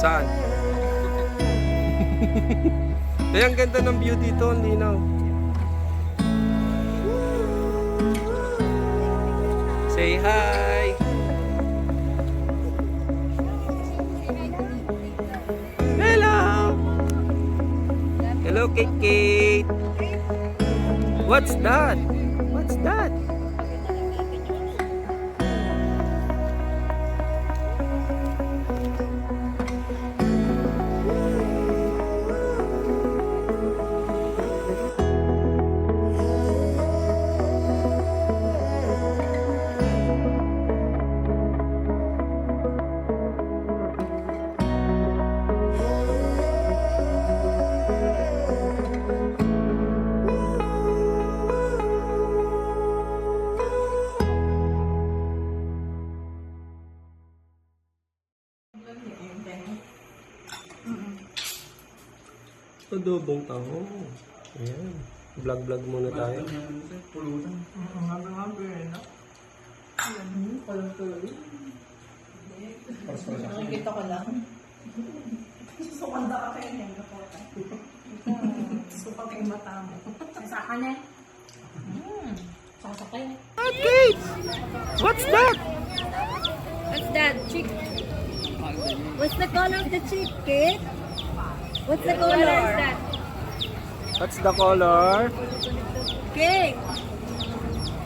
Saan? Kaya ang ganda ng view dito, ang linaw. Say hi! Hello! Hello, Kate. What's that? What's that? Adobong taho. Ayan. Vlog muna tayo. Pulutan. Nakikita ko lang. Susukanda ka kayo niyan. Sukat yung mata mo. Sasakan eh. Sasakay. Okay! What's that? What's that? Chick. What's the color of the chicken? What's the color? Is that? What's the color? Cake.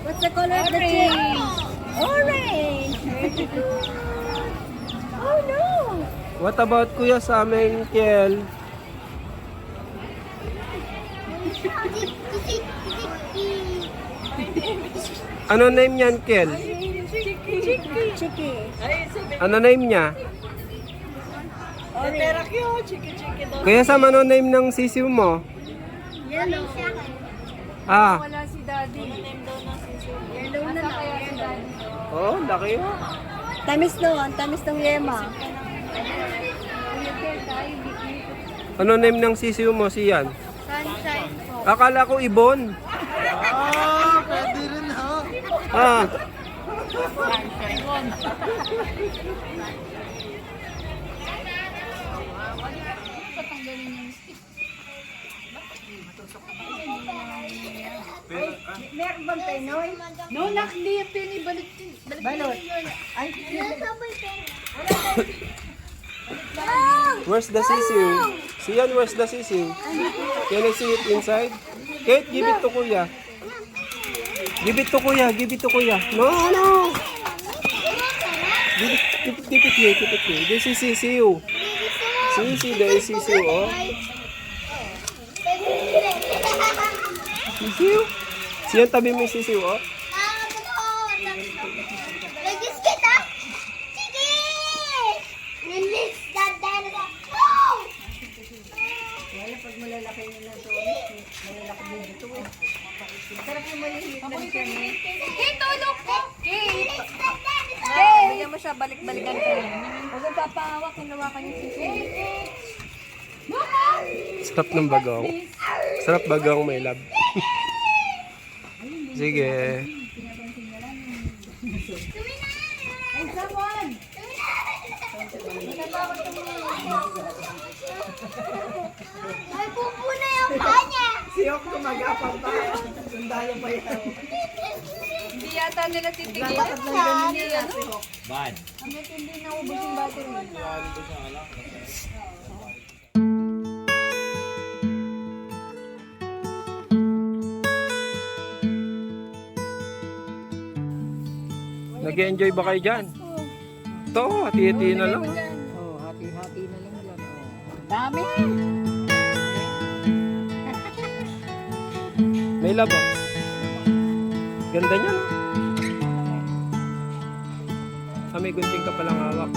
What's the color of the chicken? Orange. Oh no. What about Kuya sa aming Kiel? Ano name niyan, Kiel? Chicken. Ano name niya? Kuya Sam, ano name ng sisiw mo? Yellow. Ah, Wala si daddy. Yellow na lang. Yellow. oh, laki oh. Tamis ng yema. Ano name ng sisiw mo, Sian? Sunshine po. Akala ko ibon. Ah, pwede rin ha. Ah, Meron bang penoy? No, nakli yung penny. Balot. Ay, where's the sisiw? Sian, where's the sisiw? Can I see it inside? Kate, give it to Kuya. Give it to Kuya, give it to Kuya. No, no. Keep it here, keep it here. This is sisiw. Sisiw, there is sisiw, oh. Sisiw? Siyan, tabi mo yung sisiw, oh. pag malalaki nila to, malalaki din ito eh. Sarap yung maliliit lang siya. Kate, tulog ko! Kate! Kate! Bigyan mo siya, balik-balikan ka rin. Huwag ang papahawak, hinawakan yung sisi. Sarap ng bagong. Sarap bagong, my love. Sige. Ay, someone! Ay, pupuna yung kanya! Siyok na mag-apang pa. Sundalo pa yan. Hindi yata nila titigil. Bakit lang ganun Hindi yan? ano? Bad. Hanggat hindi naubos yung battery. Nag-enjoy ba kayo dyan? Ito, hati-hati na lang. Oh, hati-hati na lang dyan. Dami! May labo. Ganda niya, no? Ah, may gunting ka palang hawak.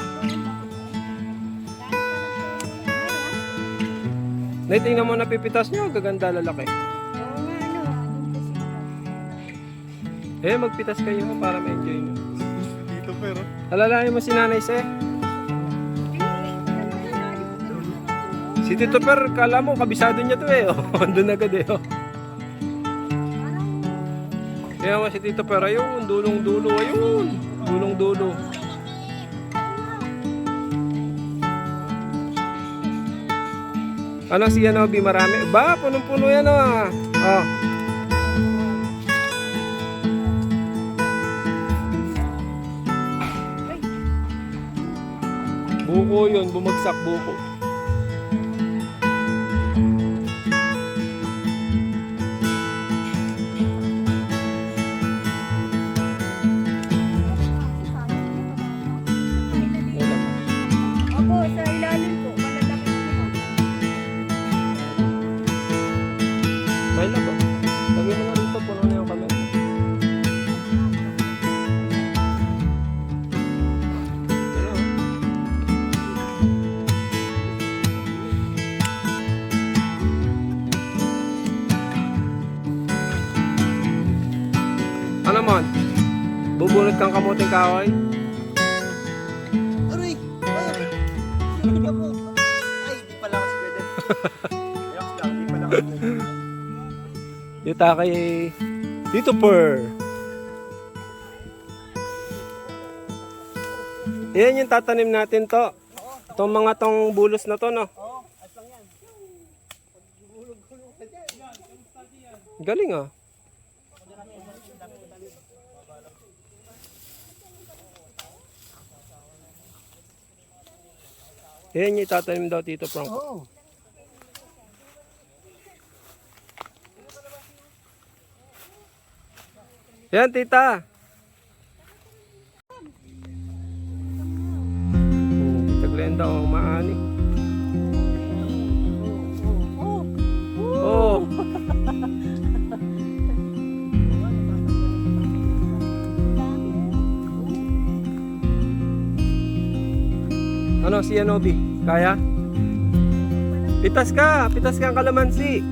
Naitingnan mo na pipitas niyo, gaganda lalaki. Eh, magpitas kayo para ma-enjoy nyo. Dito pero. Alalahanin mo si Nanay Se. Si Tito Per, kala mo, kabisado niya to eh. Oh, andun agad eh. Oh. Kaya mo si Tito Per, ayun, dulong-dulo, ayun. Dulong-dulo. Ano si Yanobi? Marami. Ba, punong-puno yan ah. Oh. Buko yun, bumagsak buko. Opo, sa ilalim po. Malalaki po. May labo. Lagyan mo na rito, puno na yung kamay. Ano? Ano mon? Bubunot kang kamuting kahoy? Aray! Hindi ka po. Ay, di pala kasi pwede. Ayos lang, di pala kasi pwede. Yuta kay Tito Per. Yan yung tatanim natin to. Itong mga tong bulos na to, no? Galing ah. Yan yung tatanim daw Tito Frank. Oo. Yan, tita. Tita Glenda, oh, maani. Oh. Ano si Yanobi? Kaya? Pitas ka ang kalamansi.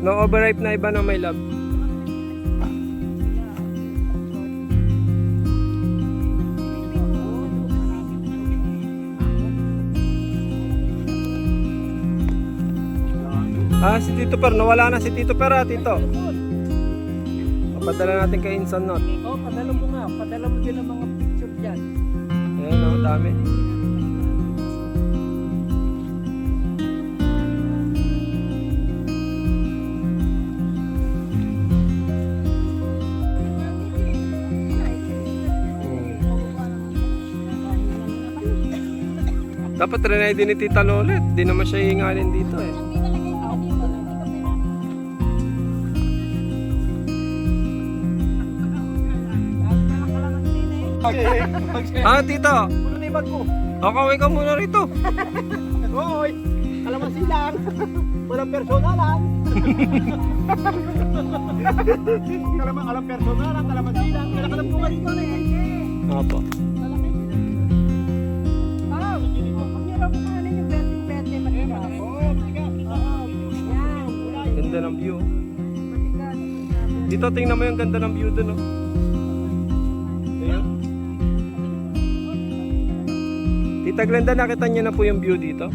No overripe na iba na may love. Ah, si Tito Per, nawala na si Tito Per ah, Tito. Papadala natin kay Insan Not. Oh, padala mo nga. Padala mo din ang mga picture dyan. Ayan o, dami. Dapat rin din ni Tita Lolet. Di naman siya hingalin dito eh. Ah, Tito. Puno na yung bag ko. Kakawin ka muna rito. Hoy! Kalamansi lang. Walang personalan. Alam personalan, kalamansi lang. Kailangan alam ko nga dito na eh. Opo. Pag-hirap mo ano yung bete-bete, matigas. Oo, matigas. Yan. Ganda ng view. Matigas. Dito, tingnan mo yung ganda ng view dun, oh. Ayun. Tita Glenda, nakita niyo na po yung view dito?